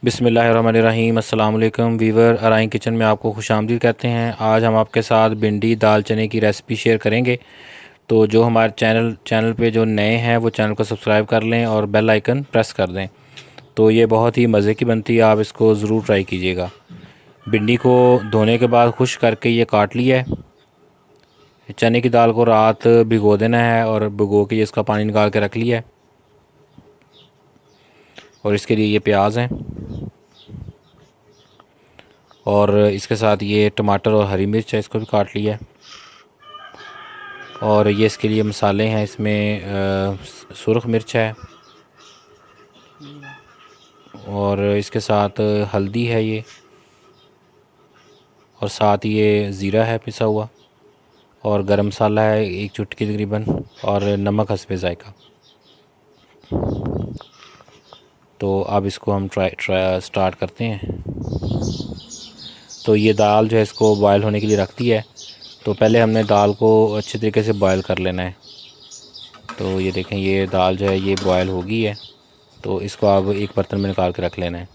बिस्मिल्लाहिर्रहमानिर्रहीम। अस्सलाम वालेकुम वीवर, अराइन किचन में आपको खुशामदीद कहते हैं। आज हम आपके साथ भिंडी दाल चने की रेसिपी शेयर करेंगे। तो जो हमारे चैनल पे जो नए हैं वो चैनल को सब्सक्राइब कर लें और बेल आइकन प्रेस कर दें। तो ये बहुत ही मज़े की बनती है, आप इसको ज़रूर ट्राई कीजिएगा। भिंडी को धोने के बाद खुश करके ये काट लिया है। चने की दाल को रात भिगो देना है और भिगो के इसका पानी निकाल के रख लिया है। और इसके लिए ये प्याज हैं और इसके साथ ये टमाटर और हरी मिर्च है, इसको भी काट लिया है। और ये इसके लिए मसाले हैं, इसमें सुरख मिर्च है और इसके साथ हल्दी है ये, और साथ ये ज़ीरा है पिसा हुआ, और गरम मसाला है एक चुटकी तकरीबन, और नमक हस्बे ज़ायका। तो अब इसको हम स्टार्ट करते हैं। तो ये दाल जो है इसको बॉयल होने के लिए रख दी है। तो पहले हमने दाल को अच्छे तरीके से बॉयल कर लेना है। तो ये देखें, ये दाल जो है ये बॉयल हो गई है। तो इसको अब एक बर्तन में निकाल के रख लेना है।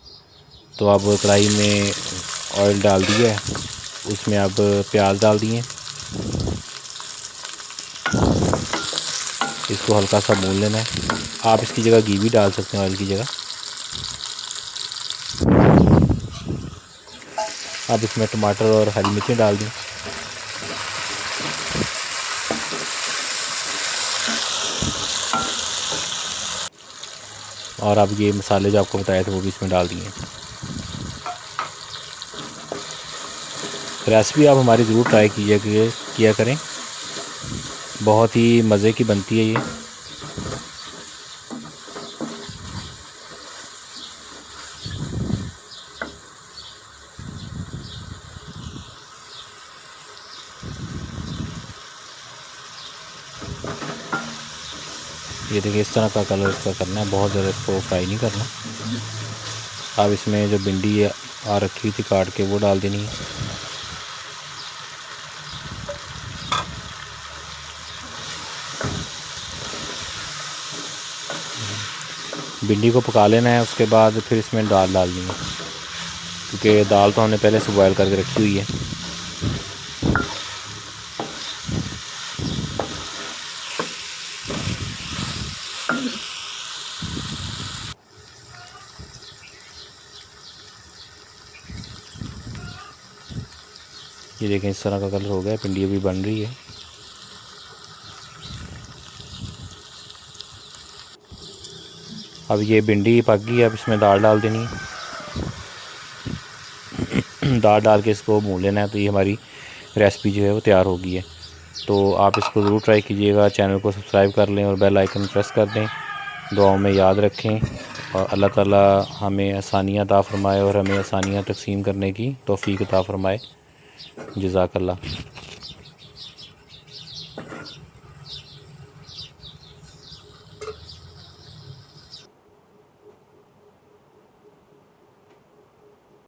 तो अब कढ़ाई में ऑयल डाल दिया है, उसमें अब प्याज डाल दिए, इसको हल्का सा भून लेना है। आप इसकी जगह घी भी डाल सकते हैं ऑयल की जगह। अब इसमें टमाटर और हरी मिर्चें डाल दी। और अब ये मसाले जो आपको बताए थे वो भी इसमें डाल दिए। रेसिपी आप हमारी ज़रूर ट्राई किया करें, बहुत ही मज़े की बनती है ये। ये देखिए, इस तरह का कलर इसका करना है, बहुत ज़्यादा इसको फ्राई नहीं करना। अब इसमें जो भिंडी आ रखी थी काट के वो डाल देनी है। भिंडी को पका लेना है, उसके बाद फिर इसमें दाल डालनी है, क्योंकि दाल तो हमने पहले से बॉयल करके रखी हुई है। ये देखें, इस तरह का कलर हो गया, भिंडी अभी बन रही है। अब ये भिंडी पक गई, अब इसमें दाल डाल देनी है। दाल डाल के इसको भून लेना है। तो ये हमारी रेसिपी जो है वो तैयार हो गई है। तो आप इसको ज़रूर ट्राई कीजिएगा। चैनल को सब्सक्राइब कर लें और बेल आइकन प्रेस कर दें। दुआओं में याद रखें, और अल्लाह ताला हमें आसानियाँ अता फ़रमाए और हमें आसानियाँ तक़सीम करने की तौफ़ीक अता फ़रमाए। जज़ाकल्लाह।